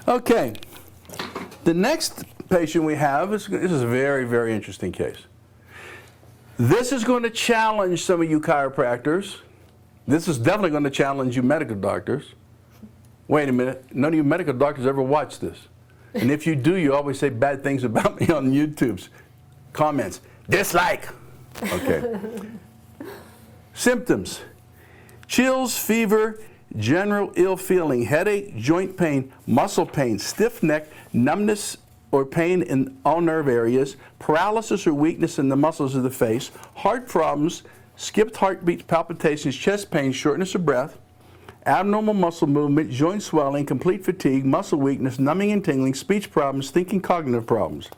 Okay. The next patient we have, this is a very, very interesting case. This is going to challenge some of you chiropractors. This is definitely going to challenge you medical doctors. Wait a minute, none of you medical doctors ever watch this. And if you do, you always say bad things about me on YouTube's comments. Dislike. Okay. Symptoms: chills, fever, general ill feeling, headache, joint pain, muscle pain, stiff neck, numbness or pain in all nerve areas, paralysis or weakness in the muscles of the face, heart problems, skipped heartbeats, palpitations, chest pain, shortness of breath, abnormal muscle movement, joint swelling, complete fatigue, muscle weakness, numbing and tingling, speech problems, thinking, cognitive problems.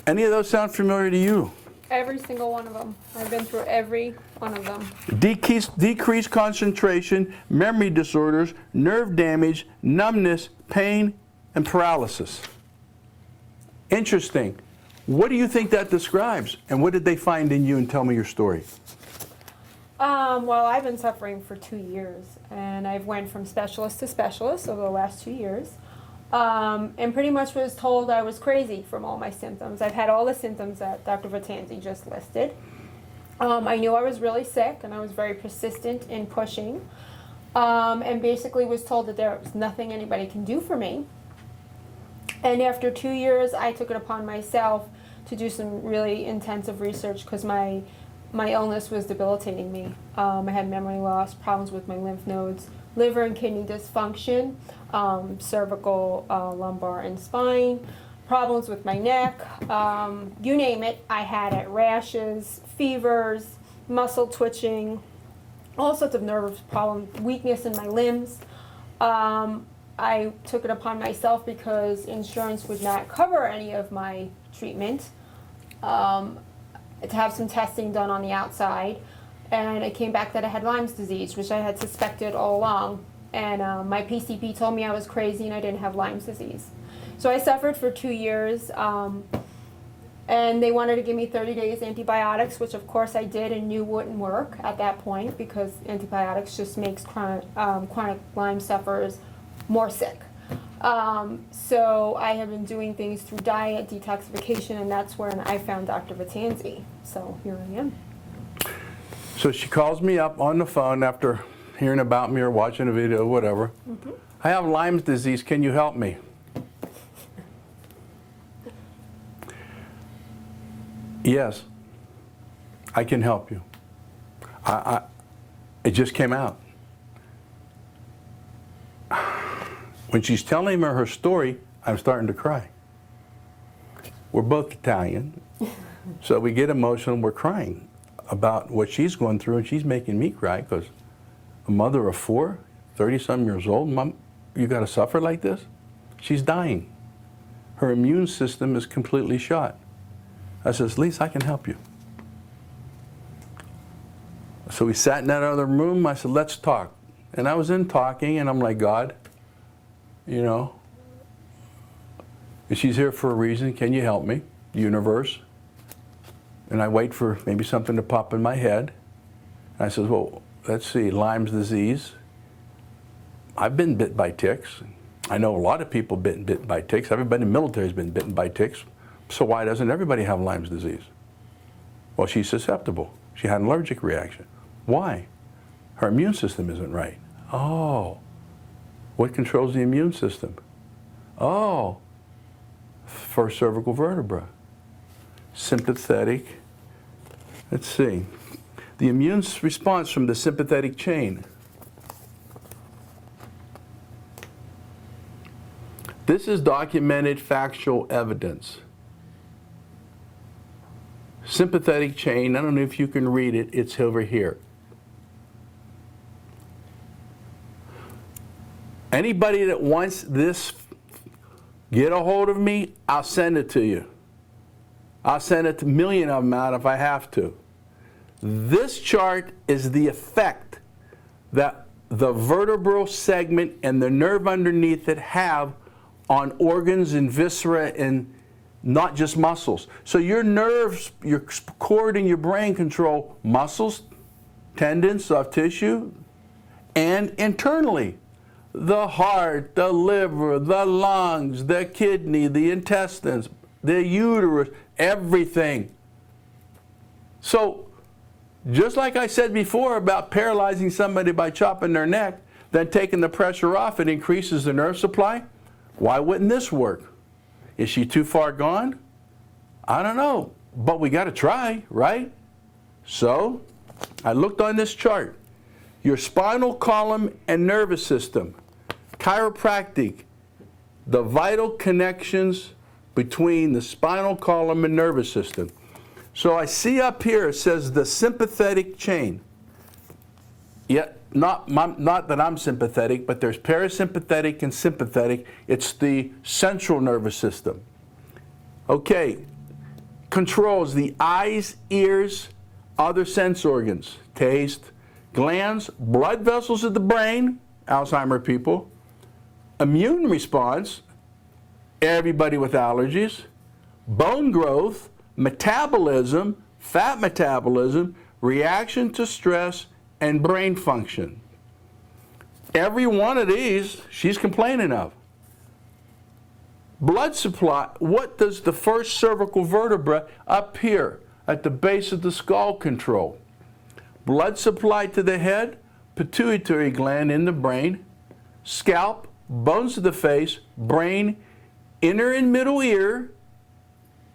Any of those sound familiar to you? Every single one of them. I've been through every one of them. Decreased concentration, memory disorders, nerve damage, numbness, pain, and paralysis. Interesting. What do you think that describes? And what did they find in you? And tell me your story. Well, I've been suffering for 2 years, and I've went from specialist to specialist over the last 2 years, and pretty much was told I was crazy from all my symptoms. I've had all the symptoms that Dr. Vetanze just listed. I knew I was really sick, and I was very persistent in pushing, and basically was told that there was nothing anybody can do for me. And after 2 years, I took it upon myself to do some really intensive research because my illness was debilitating me. I had memory loss, problems with my lymph nodes, liver and kidney dysfunction, cervical, lumbar, and spine, problems with my neck, you name it. I had it: rashes, fevers, muscle twitching, all sorts of nerve problems, weakness in my limbs. I took it upon myself because insurance would not cover any of my treatment, to have some testing done on the outside, and it came back that I had Lyme disease, which I had suspected all along, and my PCP told me I was crazy and I didn't have Lyme disease. So I suffered for 2 years, and they wanted to give me 30 days antibiotics, which of course I did and knew wouldn't work at that point because antibiotics just makes chronic Lyme sufferers more sick. So I have been doing things through diet, detoxification, and that's when I found Dr. Vetanze. So here I am. So she calls me up on the phone after hearing about me or watching a video, whatever. Mm-hmm. I have Lyme disease. Can you help me? Yes, I can help you. It just came out. When she's telling me her story, I'm starting to cry. We're both Italian, so we get emotional, we're crying about what she's going through, and she's making me cry because a mother of 4, 30-some years old, Mom, you got to suffer like this? She's dying. Her immune system is completely shot. I says, Lisa, I can help you. So we sat in that other room, I said, let's talk. And I was in talking, and I'm like, God, you know, she's here for a reason. Can you help me, universe? And I wait for maybe something to pop in my head. And I said, well, let's see, Lyme disease. I've been bit by ticks. I know a lot of people been bitten by ticks. Everybody in the military has been bitten by ticks. So why doesn't everybody have Lyme disease? Well, she's susceptible. She had an allergic reaction. Why? Her immune system isn't right. Oh. What controls the immune system? Oh, first cervical vertebra. Sympathetic. Let's see. The immune response from the sympathetic chain. This is documented factual evidence. Sympathetic chain, I don't know if you can read it, it's over here. Anybody that wants this, get a hold of me, I'll send it to you. I'll send it to a million of them out if I have to. This chart is the effect that the vertebral segment and the nerve underneath it have on organs and viscera and not just muscles. So your nerves, your cord and your brain control muscles, tendons, soft tissue, and internally, the heart, the liver, the lungs, the kidney, the intestines, the uterus, everything. So, just like I said before about paralyzing somebody by chopping their neck, then taking the pressure off, it increases the nerve supply. Why wouldn't this work? Is she too far gone? I don't know, but we got to try, right? So, I looked on this chart. Your spinal column and nervous system, chiropractic, the vital connections between the spinal column and nervous system. So I see up here it says the sympathetic chain. Yet not that I'm sympathetic, but there's parasympathetic and sympathetic. It's the central nervous system. Okay, controls the eyes, ears, other sense organs, taste, glands, blood vessels of the brain, Alzheimer people, immune response, everybody with allergies, bone growth, metabolism, fat metabolism, reaction to stress, and brain function. Every one of these she's complaining of. Blood supply, what does the first cervical vertebra up here at the base of the skull control? Blood supply to the head, pituitary gland in the brain, scalp, bones of the face, brain, inner and middle ear,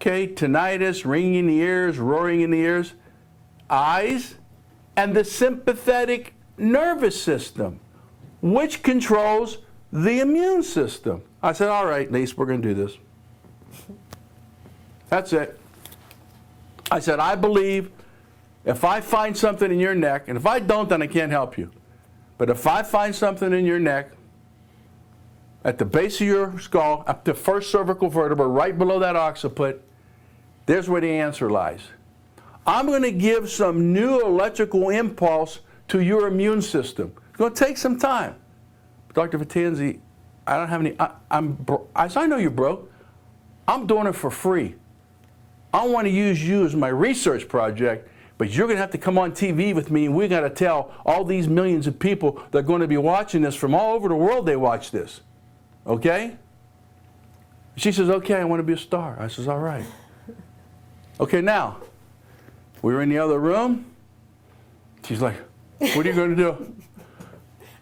okay, tinnitus, ringing in the ears, roaring in the ears, eyes, and the sympathetic nervous system, which controls the immune system. I said, all right, Lise, we're going to do this. That's it. I said, I believe if I find something in your neck, and if I don't, then I can't help you. But if I find something in your neck, at the base of your skull, up to first cervical vertebra, right below that occiput, there's where the answer lies. I'm going to give some new electrical impulse to your immune system. It's going to take some time. Dr. Vetanze, I don't have any, I know you're broke. I'm doing it for free. I want to use you as my research project, but you're going to have to come on TV with me, and we got to tell all these millions of people that are going to be watching this from all over the world they watch this. Okay? She says, okay, I want to be a star. I says, all right. Okay, now, we were in the other room. She's like, what are you going to do?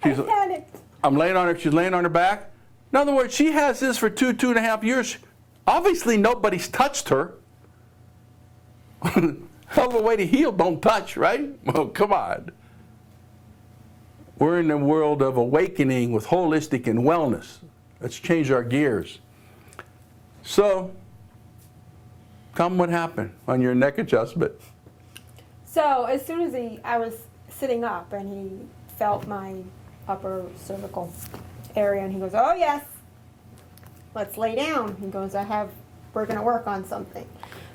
She's like, panicked. I'm laying on her. She's laying on her back. In other words, she has this for 2.5 years. Obviously, nobody's touched her. Hell of a way to heal, don't touch, right? Well, come on. We're in the world of awakening with holistic and wellness. Let's change our gears. So, tell me what happened on your neck adjustment. So as soon as I was sitting up and he felt my upper cervical area and he goes, oh yes, let's lay down. He goes, we're gonna work on something.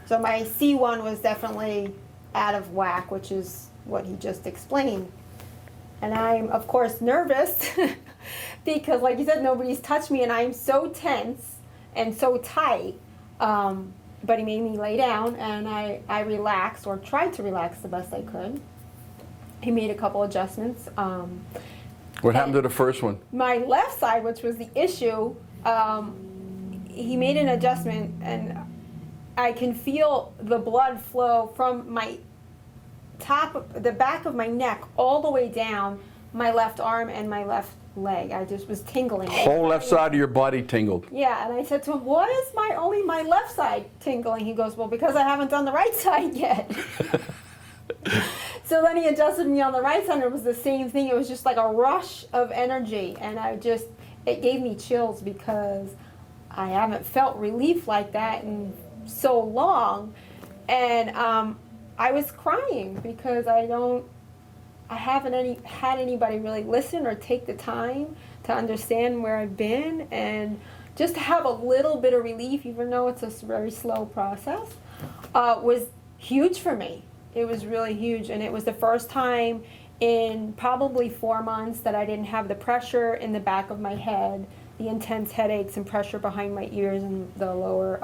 So my C1 was definitely out of whack, which is what he just explained. And I'm, of course, nervous because, like you said, nobody's touched me, and I'm so tense and so tight. But he made me lay down, and I relaxed, or tried to relax the best I could. He made a couple adjustments. What happened to the first one? My left side, which was the issue, he made an adjustment, and I can feel the blood flow from my the back of my neck all the way down my left arm and my left leg. I just was tingling. Whole left side of your body tingled. Yeah, and I said to him, why is only my left side tingling? He goes, well, because I haven't done the right side yet. So then he adjusted me on the right side, and it was the same thing. It was just like a rush of energy, and it gave me chills because I haven't felt relief like that in so long. And I was crying because I haven't had anybody really listen or take the time to understand where I've been, and just to have a little bit of relief, even though it's a very slow process, was huge for me. It was really huge, and it was the first time in probably 4 months that I didn't have the pressure in the back of my head, the intense headaches and pressure behind my ears and the lower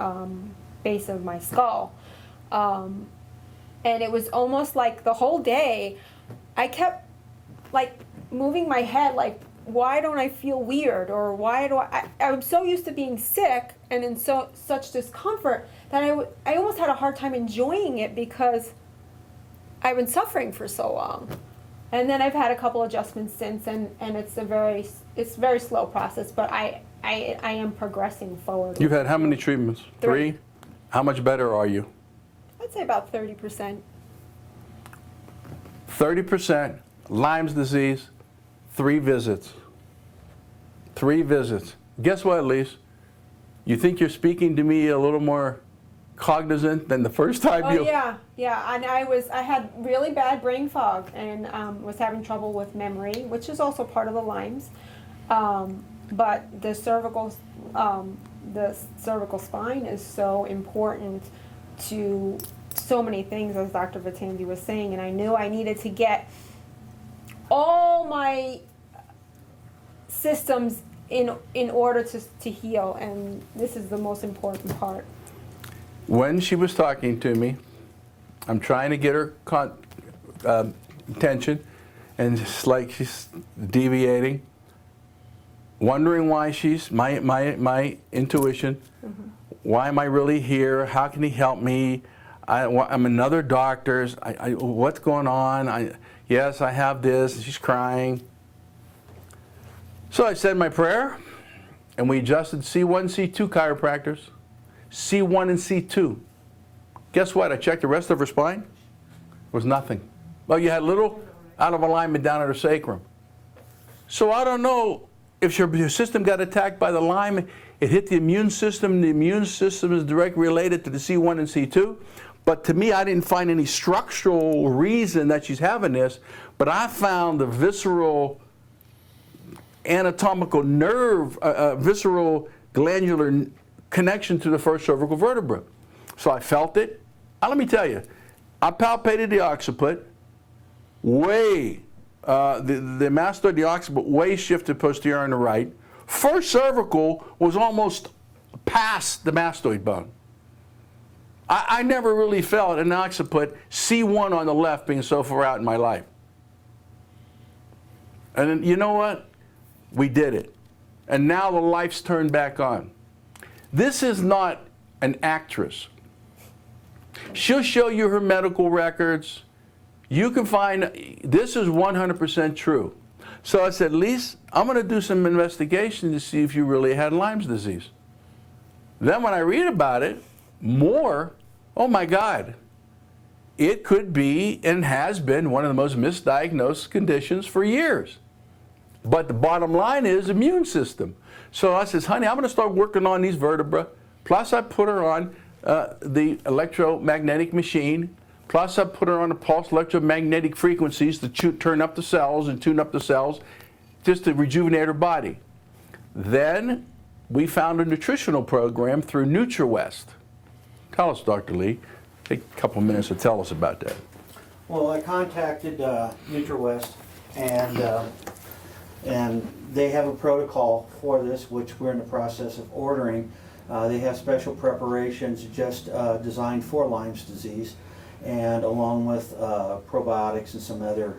base of my skull. And it was almost like the whole day I kept like moving my head like why don't I feel weird, or why do I'm so used to being sick and in such discomfort that I almost had a hard time enjoying it because I've been suffering for so long. And then I've had a couple adjustments since, and it's a very slow process, but I am progressing forward. You've had how many treatments? 3? How much better are you? I'd say about 30%. 30%, Lyme's disease, 3 visits. 3 visits. Guess what, Elise? You think you're speaking to me a little more cognizant than the first time you... Oh, yeah. And I had really bad brain fog and was having trouble with memory, which is also part of the Lyme's. But the cervical spine is so important to so many things, as Dr. Vetanze was saying, and I knew I needed to get all my systems in order to heal, and this is the most important part. When she was talking to me, I'm trying to get her attention, and it's like she's deviating, wondering why she's, my intuition, why am I really here? How can he help me? I'm another doctor's. What's going on? Yes, I have this. She's crying. So I said my prayer, and we adjusted C1, C2 chiropractors, C1 and C2. Guess what? I checked the rest of her spine. It was nothing. Well, you had a little out of alignment down at her sacrum. So I don't know if your system got attacked by the Lyme. It hit the immune system. The immune system is directly related to the C1 and C2. But to me, I didn't find any structural reason that she's having this. But I found the visceral anatomical nerve, visceral glandular connection to the first cervical vertebra. So I felt it. Now, let me tell you, I palpated the occiput, the mastoid, the occiput, way shifted posterior on the right. First cervical was almost past the mastoid bone. I never really felt an occiput C1 on the left being so far out in my life. And then, you know what? We did it. And now the life's turned back on. This is not an actress. She'll show you her medical records. You can find, this is 100% true. So I said, Lise, I'm going to do some investigation to see if you really had Lyme's disease. Then when I read about it more, oh my God, it could be and has been one of the most misdiagnosed conditions for years. But the bottom line is immune system. So I says, honey, I'm going to start working on these vertebrae. Plus I put her on the electromagnetic machine. Plus I put her on the pulse electromagnetic frequencies to turn up the cells and tune up the cells just to rejuvenate her body. Then we found a nutritional program through NutriWest. Tell us, Dr. Lee. Take a couple minutes to tell us about that. Well, I contacted NutriWest, and they have a protocol for this, which we're in the process of ordering. They have special preparations just designed for Lyme's disease, and along with probiotics and some other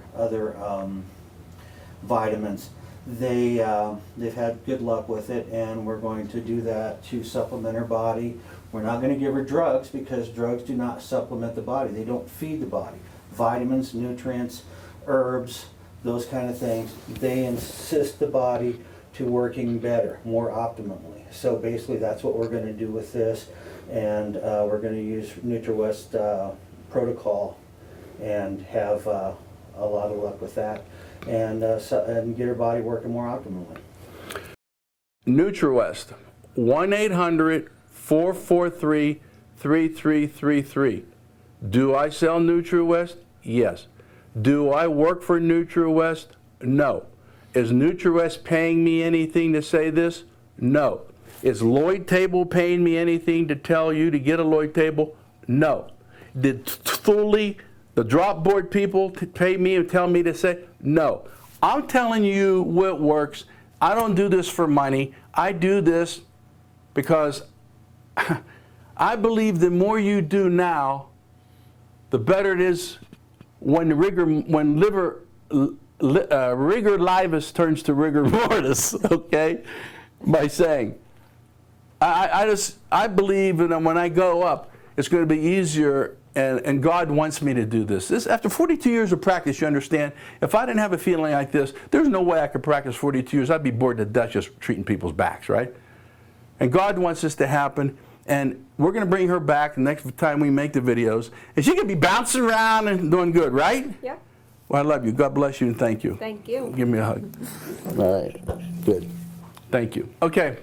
vitamins. They've had good luck with it, and we're going to do that to supplement her body. We're not going to give her drugs because drugs do not supplement the body. They don't feed the body. Vitamins, nutrients, herbs, those kind of things, they assist the body to working better, more optimally. So basically that's what we're going to do with this, and we're going to use NutriWest protocol and have a lot of luck with that, and get her body working more optimally. NutriWest, 1-800-443-3333. Do I sell NutriWest? Yes. Do I work for NutriWest? No. Is NutriWest paying me anything to say this? No. Is Lloyd Table paying me anything to tell you to get a Lloyd Table? No. Did Thule, the drop board people, pay me and tell me to say? No. I'm telling you what works. I don't do this for money. I do this because I believe the more you do now, the better it is when liver rigor livus turns to rigor mortis, okay, by saying, I believe that when I go up, it's going to be easier, and God wants me to do this. After 42 years of practice, you understand, if I didn't have a feeling like this, there's no way I could practice 42 years. I'd be bored to death just treating people's backs, right? And God wants this to happen, and we're going to bring her back the next time we make the videos, and she can be bouncing around and doing good, right? Yeah. Well, I love you. God bless you, and thank you. Thank you. Give me a hug. All right. Good. Thank you. Okay.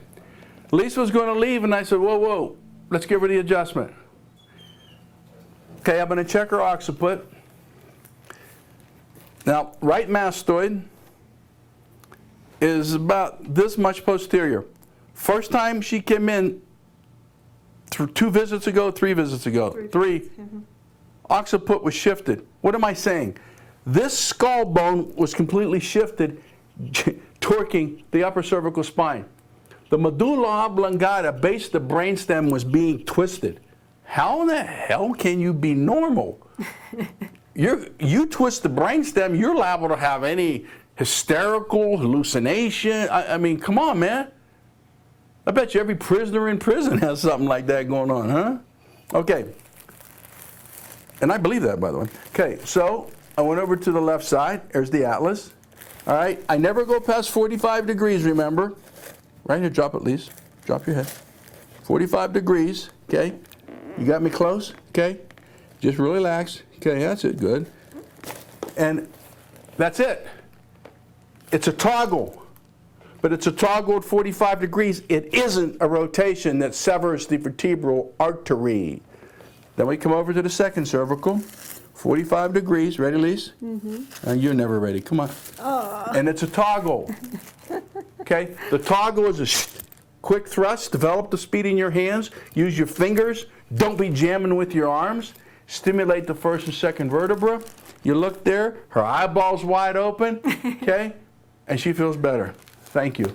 Lisa was going to leave, and I said, whoa, whoa, let's give her the adjustment. Okay, I'm going to check her occiput. Now, right mastoid is about this much posterior. First time she came in, 2 visits ago, 3 visits ago, 3, occiput was shifted. What am I saying? This skull bone was completely shifted, torquing the upper cervical spine. The medulla oblongata, base of the brainstem, was being twisted. How in the hell can you be normal? You twist the brainstem, you're liable to have any hysterical hallucination. I mean, come on, man. I bet you every prisoner in prison has something like that going on, huh? Okay. And I believe that, by the way. Okay, so I went over to the left side. There's the atlas. All right, I never go past 45 degrees, remember? Right here, drop it, Lise. Drop your head. 45 degrees, okay? You got me close, okay? Just relax. Okay, that's it, good. And that's it. It's a toggle, but it's a toggle at 45 degrees. It isn't a rotation that severs the vertebral artery. Then we come over to the second cervical, 45 degrees. Ready, Lise? Mm-hmm. You're never ready. Come on. And it's a toggle. Okay? The toggle is a quick thrust. Develop the speed in your hands. Use your fingers. Don't be jamming with your arms. Stimulate the first and second vertebra. You look there. Her eyeball's wide open. Okay? And she feels better. Thank you.